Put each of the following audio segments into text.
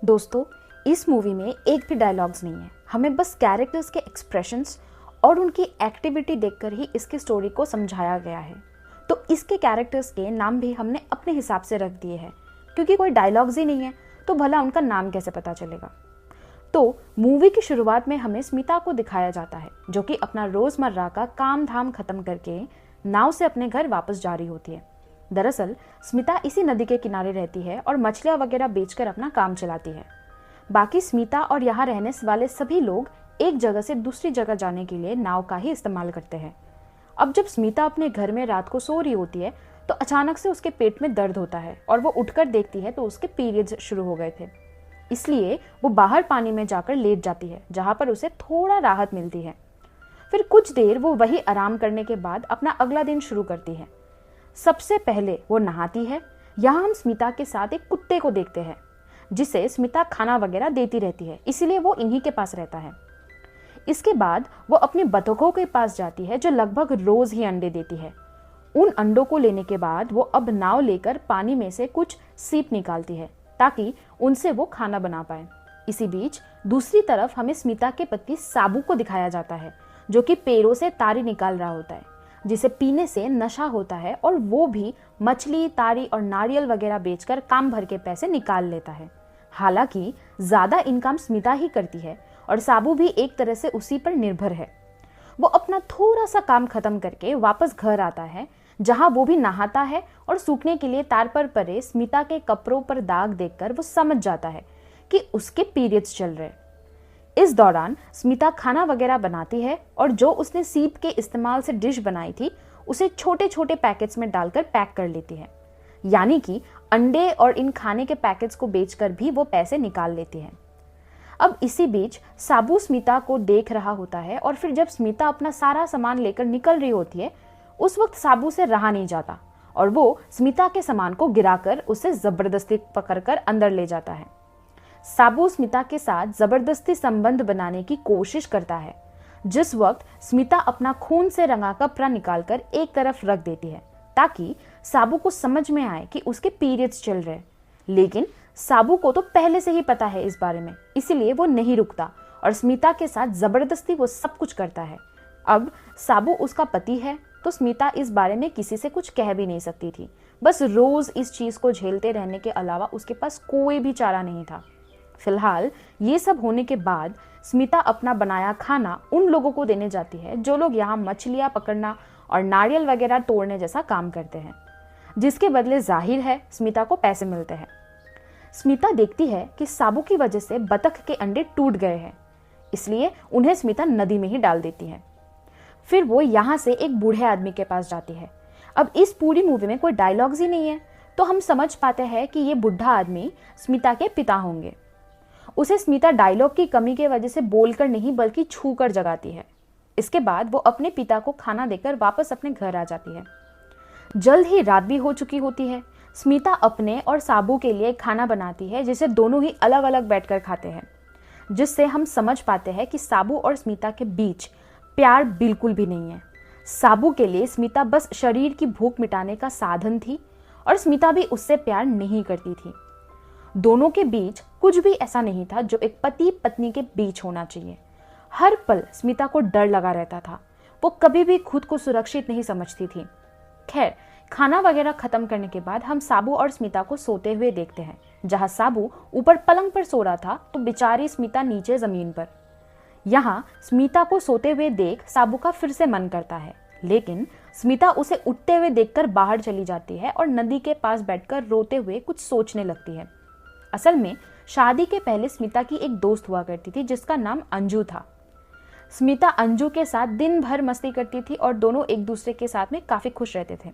दोस्तों, इस मूवी में एक भी डायलॉग्स नहीं है। हमें बस कैरेक्टर्स के एक्सप्रेशंस और उनकी एक्टिविटी देखकर ही इसकी स्टोरी को समझाया गया है। तो इसके कैरेक्टर्स के नाम भी हमने अपने हिसाब से रख दिए हैं, क्योंकि कोई डायलॉग्स ही नहीं है तो भला उनका नाम कैसे पता चलेगा। तो मूवी की शुरुआत में हमें स्मिता को दिखाया जाता है, जो कि अपना रोजमर्रा का काम धाम खत्म करके नाव से अपने घर वापस जा रही होती है। दरअसल स्मिता इसी नदी के किनारे रहती है और मछलियां वगैरह बेचकर अपना काम चलाती है। बाकी स्मिता और यहाँ रहने वाले सभी लोग एक जगह से दूसरी जगह जाने के लिए नाव का ही इस्तेमाल करते हैं। अब जब स्मिता अपने घर में रात को सो रही होती है तो अचानक से उसके पेट में दर्द होता है और वो उठकर देखती है तो उसके पीरियड्स शुरू हो गए थे। इसलिए वो बाहर पानी में जाकर लेट जाती है, जहाँ पर उसे थोड़ा राहत मिलती है। फिर कुछ देर वो वही आराम करने के बाद अपना अगला दिन शुरू करती है। सबसे पहले वो नहाती है। यहाँ हम स्मिता के साथ एक कुत्ते को देखते हैं, जिसे स्मिता खाना वगैरह देती रहती है, इसीलिए वो इन्हीं के पास रहता है। इसके बाद वो अपनी बतखों के पास जाती है, जो लगभग रोज ही अंडे देती है। उन अंडों को लेने के बाद वो अब नाव लेकर पानी में से कुछ सीप निकालती है, ताकि उनसे वो खाना बना पाए। इसी बीच दूसरी तरफ हमें स्मिता के पति साबू को दिखाया जाता है, जो कि पेड़ों से तारी निकाल रहा होता है, जिसे पीने से नशा होता है, और वो भी मछली, तारी और नारियल वगैरह बेचकर काम भर के पैसे निकाल लेता है। हालांकि ज्यादा इनकम स्मिता ही करती है और साबू भी एक तरह से उसी पर निर्भर है। वो अपना थोड़ा सा काम खत्म करके वापस घर आता है, जहां वो भी नहाता है और सूखने के लिए तार पर पड़े स्मिता के कपड़ों पर दाग देखकर वो समझ जाता है कि उसके पीरियड्स चल रहे। इस दौरान स्मिता खाना वगैरह बनाती है और जो उसने सीप के इस्तेमाल से डिश बनाई थी उसे छोटे छोटे पैकेट्स में डालकर पैक कर लेती है। यानी कि अंडे और इन खाने के पैकेट्स को बेचकर भी वो पैसे निकाल लेती है। अब इसी बीच साबू स्मिता को देख रहा होता है, और फिर जब स्मिता अपना सारा सामान लेकर निकल रही होती है उस वक्त साबू से रहा नहीं जाता और वो स्मिता के सामान को गिराकर उसे जबरदस्ती पकड़कर अंदर ले जाता है। साबू स्मिता के साथ जबरदस्ती संबंध बनाने की कोशिश करता है, जिस वक्त स्मिता अपना खून से रंगा कपड़ा निकालकर एक तरफ रख देती है, ताकि साबू को समझ में आए कि उसके पीरियड्स चल रहे। लेकिन साबू को तो पहले से ही पता है इस बारे में, इसलिए वो नहीं रुकता और स्मिता के साथ जबरदस्ती वो सब कुछ करता है। अब साबू उसका पति है, तो स्मिता इस बारे में किसी से कुछ कह भी नहीं सकती थी। बस रोज इस चीज को झेलते रहने के अलावा उसके पास कोई भी चारा नहीं था। फिलहाल ये सब होने के बाद स्मिता अपना बनाया खाना उन लोगों को देने जाती है, जो लोग यहाँ मछलियां पकड़ना और नारियल वगैरह तोड़ने जैसा काम करते हैं, जिसके बदले जाहिर है स्मिता को पैसे मिलते हैं। स्मिता देखती है कि साबू की वजह से बतख के अंडे टूट गए हैं, इसलिए उन्हें स्मिता नदी में ही डाल देती है। फिर वो यहाँ से एक बूढ़े आदमी के पास जाती है। अब इस पूरी मूवी में कोई डायलॉग्स ही नहीं है, तो हम समझ पाते हैं कि ये बुढ़ा आदमी स्मिता के पिता होंगे। उसे स्मिता डायलॉग की कमी की वजह से बोलकर नहीं बल्कि छू कर जगाती है। इसके बाद वो अपने पिता को खाना देकर वापस अपने घर आ जाती है। जल्द ही रात भी हो चुकी होती है। स्मिता अपने और साबू के लिए खाना बनाती है, जिसे दोनों ही अलग अलग बैठकर खाते हैं, जिससे हम समझ पाते हैं कि साबू और स्मिता के बीच प्यार बिल्कुल भी नहीं है। साबू के लिए स्मिता बस शरीर की भूख मिटाने का साधन थी और स्मिता भी उससे प्यार नहीं करती थी। दोनों के बीच कुछ भी ऐसा नहीं था जो एक पति पत्नी के बीच होना चाहिए। हर पल स्मिता को डर लगा रहता था। वो कभी भी खुद को सुरक्षित नहीं समझती थी। खैर, खाना वगैरह खत्म करने के बाद हम साबू और स्मिता को सोते हुए देखते हैं। जहां साबू ऊपर पलंग पर सो रहा था तो बेचारी स्मिता नीचे जमीन पर। यहाँ स्मिता को सोते हुए देख साबू का फिर से मन करता है, लेकिन स्मिता उसे उठते हुए देखकर बाहर चली जाती है और नदी के पास बैठकर रोते हुए कुछ सोचने लगती है। असल में शादी के पहले स्मिता की एक दोस्त हुआ करती थी, जिसका नाम अंजू था। स्मिता अंजू के साथ दिन भर मस्ती करती थी और दोनों एक दूसरे के साथ में काफी खुश रहते थे।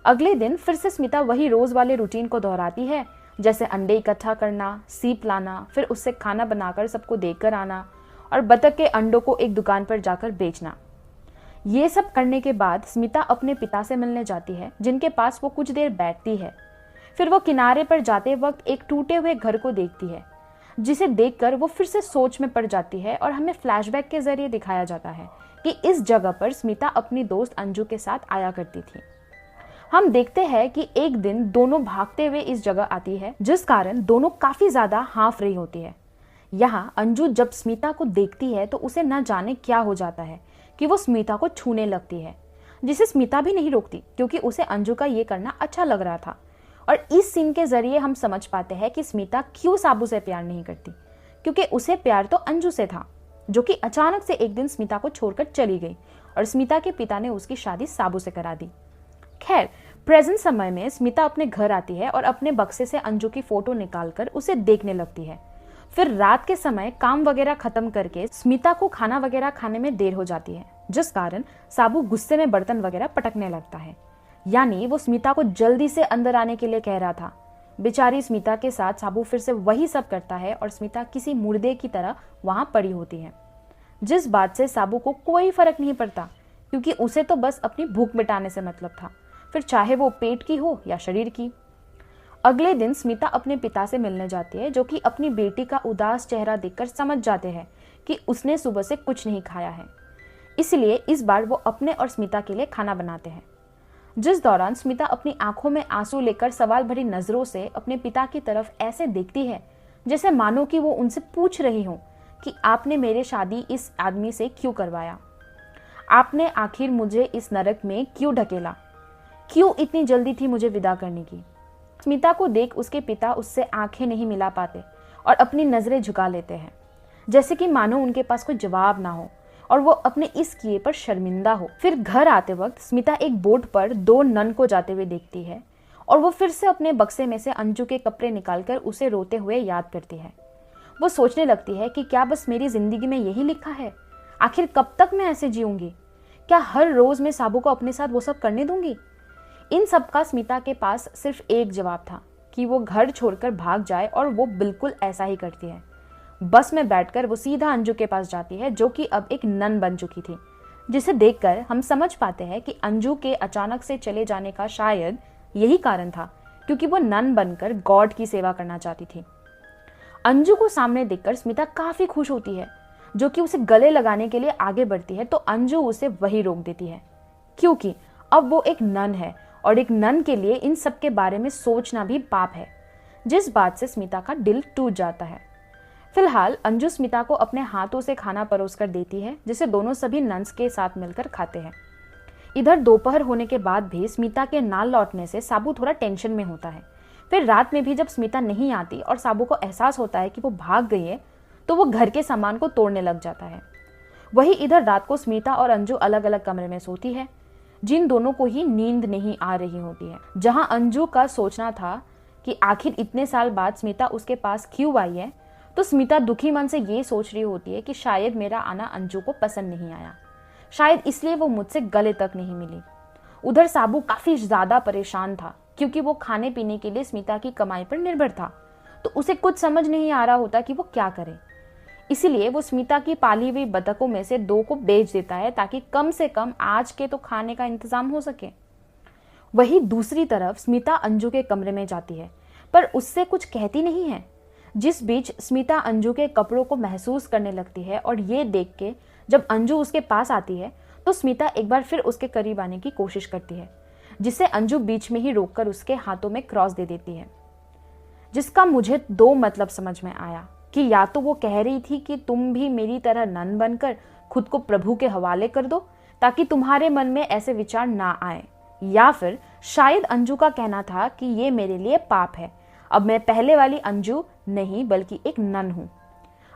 अगले दिन फिर से स्मिता वही रोज वाले रूटीन को दोहराती है, जैसे अंडे इकट्ठा करना, सीप लाना, फिर उससे खाना बनाकर सबको देकर आना और बतख के अंडों को एक दुकान पर जाकर बेचना। ये सब करने के बाद स्मिता अपने पिता से मिलने जाती है, जिनके पास वो कुछ देर बैठती है। फिर वो किनारे पर जाते वक्त एक टूटे हुए घर को देखती है, जिसे देखकर वो फिर से सोच में पड़ जाती है और हमें फ्लैशबैक के जरिए दिखाया जाता है कि इस जगह पर स्मिता अपनी दोस्त अंजू के साथ आया करती थी। हम देखते हैं कि एक दिन दोनों भागते हुए इस जगह आती है, जिस कारण दोनों काफी ज्यादा हांफ रही होती है। यहाँ अंजू जब स्मिता को देखती है तो उसे न जाने क्या हो जाता है कि वो स्मिता को छूने लगती है, जिसे स्मिता भी नहीं रोकती क्योंकि उसे अंजू का ये करना अच्छा लग रहा था। और इस सीन के जरिए हम समझ पाते हैं कि स्मिता क्यों साबू से प्यार नहीं करती, क्योंकि उसे प्यार तो अंजू से था, जो कि अचानक से एक दिन स्मिता को छोड़कर चली गई और स्मिता के पिता ने उसकी शादी साबू से करा दी। खैर, प्रेजेंट समय में स्मिता अपने घर आती है और अपने बक्से से अंजू की फोटो निकालकर उसे देखने लगती है। फिर रात के समय काम वगैरह खत्म करके स्मिता को खाना वगैरह खाने में देर हो जाती है, जिस कारण साबू गुस्से में बर्तन वगैरह पटकने लगता है। यानी वो स्मिता को जल्दी से अंदर आने के लिए कह रहा था। बेचारी स्मिता के साथ साबू फिर से वही सब करता है और स्मिता किसी मुर्दे की तरह वहां पड़ी होती है, जिस बात से साबू को कोई फर्क नहीं पड़ता, क्योंकि उसे तो बस अपनी भूख मिटाने से मतलब था, फिर चाहे वो पेट की हो या शरीर की। अगले दिन स्मिता अपने पिता से मिलने जाती है, जो कि अपनी बेटी का उदास चेहरा देखकर समझ जाते हैं कि उसने सुबह से कुछ नहीं खाया है। इसलिए इस बार वो अपने और स्मिता के लिए खाना बनाते हैं, जिस दौरान स्मिता अपनी आंखों में आंसू लेकर सवाल भरी नजरों से अपने पिता की तरफ ऐसे देखती है जैसे मानो कि वो उनसे पूछ रही हो कि आपने मेरी शादी इस आदमी से क्यों करवाया, आपने आखिर मुझे इस नरक में क्यों ढकेला, क्यों इतनी जल्दी थी मुझे विदा करने की। स्मिता को देख उसके पिता उससे आंखें नहीं मिला पाते और अपनी नजरें झुका लेते हैं, जैसे कि मानो उनके पास कोई जवाब ना हो और वो अपने इस किए पर शर्मिंदा हो। फिर घर आते वक्त स्मिता एक बोट पर 2 नन को जाते हुए देखती है और वो फिर से अपने बक्से में से अंजू के कपड़े निकालकर उसे रोते हुए याद करती है। वो सोचने लगती है कि क्या बस मेरी जिंदगी में यही लिखा है, आखिर कब तक मैं ऐसे जीऊंगी, क्या हर रोज मैं साबू को अपने साथ वो सब करने दूंगी। इन सब का स्मिता के पास सिर्फ एक जवाब था कि वो घर छोड़कर भाग जाए, और वो बिल्कुल ऐसा ही करती है। बस में बैठकर वो सीधा अंजू के पास जाती है, जो कि अब एक नन बन चुकी थी, जिसे देखकर हम समझ पाते हैं कि अंजू के अचानक से चले जाने का शायद यही कारण था, क्योंकि वो नन बनकर गॉड की सेवा करना चाहती थी। अंजू को सामने देखकर स्मिता काफी खुश होती है, जो कि उसे गले लगाने के लिए आगे बढ़ती है, तो अंजू उसे वही रोक देती है, क्योंकि अब वो एक नन है और एक नन के लिए इन सब के बारे में सोचना भी पाप है, जिस बात से स्मिता का दिल टूट जाता है। फिलहाल अंजू स्मिता को अपने हाथों से खाना परोस कर देती है, जिसे दोनों सभी नन्स के साथ मिलकर खाते हैं। इधर दोपहर होने के बाद भी स्मिता के ना लौटने से साबू थोड़ा टेंशन में होता है। फिर रात में भी जब स्मिता नहीं आती और साबू को एहसास होता है कि वो भाग गई है, तो वो घर के सामान को तोड़ने लग जाता है। वही इधर रात को स्मिता और अंजू अलग अलग कमरे में सोती है, जिन दोनों को ही नींद नहीं आ रही होती है। जहां अंजू का सोचना था कि आखिर इतने साल बाद स्मिता उसके पास क्यों आई है, तो स्मिता दुखी मन से ये सोच रही होती है कि शायद मेरा आना अंजू को पसंद नहीं आया, शायद इसलिए वो मुझसे गले तक नहीं मिली। उधर साबू काफी ज्यादा परेशान था, क्योंकि वो खाने पीने के लिए स्मिता की कमाई पर निर्भर था, तो उसे कुछ समझ नहीं आ रहा होता कि वो क्या करे। इसीलिए वो स्मिता की पाली हुई बतखों में से 2 को बेच देता है, ताकि कम से कम आज के तो खाने का इंतजाम हो सके। वही दूसरी तरफ स्मिता अंजू के कमरे में जाती है, पर उससे कुछ कहती नहीं है। जिस बीच स्मिता अंजू के कपड़ों को महसूस करने लगती है, और ये देख के जब अंजू उसके पास आती है तो स्मिता एक बार फिर उसके करीब आने की कोशिश करती है, जिसे अंजू बीच में ही रोककर उसके हाथों में क्रॉस दे देती है, जिसका मुझे 2 मतलब समझ में आया कि या तो वो कह रही थी कि तुम भी मेरी तरह नन बनकर खुद को प्रभु के हवाले कर दो ताकि तुम्हारे मन में ऐसे विचार ना आए, या फिर शायद अंजू का कहना था कि ये मेरे लिए पाप है, अब मैं पहले वाली अंजू नहीं बल्कि एक नन हूं।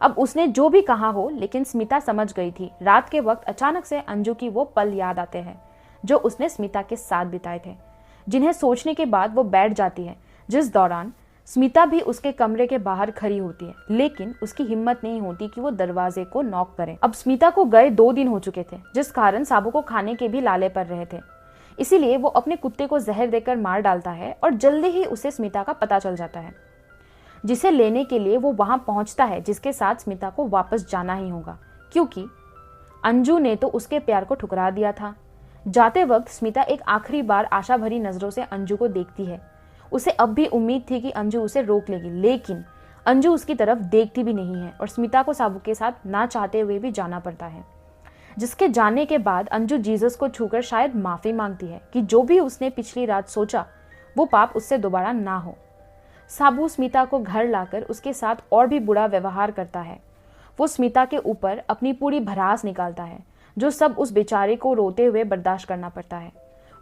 अब उसने जो भी कहा हो, लेकिन स्मिता समझ गई थी। रात के वक्त अचानक से अंजू की वो पल याद आते हैं जो उसने स्मिता के साथ बिताए थे, जिन्हें सोचने के बाद वो बैठ जाती है, जिस दौरान स्मिता भी उसके कमरे के बाहर खड़ी होती है, लेकिन उसकी हिम्मत नहीं होती कि वो दरवाजे को नॉक करे। अब स्मिता को गए 2 दिन हो चुके थे, जिस कारण साबू को खाने के भी लाले पड़ रहे थे। इसीलिए वो अपने कुत्ते को जहर देकर मार डालता है और जल्दी ही उसे स्मिता का पता चल जाता है, जिसे लेने के लिए वो वहां पहुंचता है, जिसके साथ स्मिता को वापस जाना ही होगा, क्योंकि अंजू ने तो उसके प्यार को ठुकरा दिया था। जाते वक्त स्मिता एक आखिरी बार आशा भरी नजरों से अंजू को देखती है। उसे अब भी उम्मीद थी कि अंजू उसे रोक लेगी, लेकिन अंजू उसकी तरफ देखती भी नहीं है और स्मिता को साबू के साथ ना चाहते हुए भी जाना पड़ता है। जिसके जाने के बाद अंजू जीसस को छूकर शायद माफ़ी मांगती है कि जो भी उसने पिछली रात सोचा वो पाप उससे दोबारा ना हो। साबू स्मिता को घर लाकर उसके साथ और भी बुरा व्यवहार करता है। वो स्मिता के ऊपर अपनी पूरी भड़ास निकालता है, जो सब उस बेचारे को रोते हुए बर्दाश्त करना पड़ता है।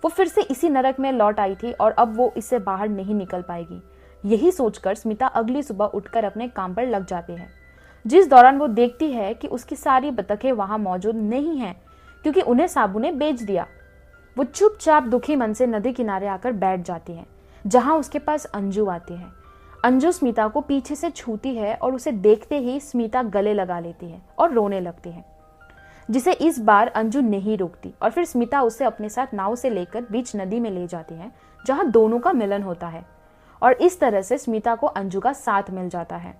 वो फिर से इसी नरक में लौट आई थी और अब वो इससे बाहर नहीं निकल पाएगी। यही सोचकर स्मिता अगली सुबह उठकर अपने काम पर लग जाती है, जिस दौरान वो देखती है कि उसकी सारी बतखें वहां मौजूद नहीं हैं, क्योंकि उन्हें साबू ने बेच दिया। वो चुपचाप दुखी मन से नदी किनारे आकर बैठ जाती है, जहां उसके पास अंजू आती है। अंजू स्मिता को पीछे से छूती है और उसे देखते ही स्मिता गले लगा लेती है और रोने लगती है, जिसे इस बार अंजू नहीं रोकती और फिर स्मिता उसे अपने साथ नाव से लेकर बीच नदी में ले जाती है, जहां दोनों का मिलन होता है और इस तरह से स्मिता को अंजू का साथ मिल जाता है।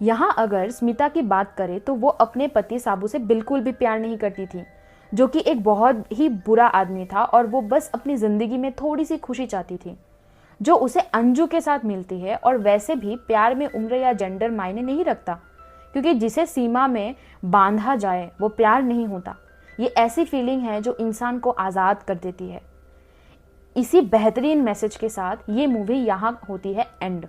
यहाँ अगर स्मिता की बात करें तो वो अपने पति साबू से बिल्कुल भी प्यार नहीं करती थी, जो कि एक बहुत ही बुरा आदमी था और वो बस अपनी जिंदगी में थोड़ी सी खुशी चाहती थी, जो उसे अंजू के साथ मिलती है। और वैसे भी प्यार में उम्र या जेंडर मायने नहीं रखता, क्योंकि जिसे सीमा में बांधा जाए वो प्यार नहीं होता। ये ऐसी फीलिंग है जो इंसान को आज़ाद कर देती है। इसी बेहतरीन मैसेज के साथ ये मूवी यहाँ होती है एंड।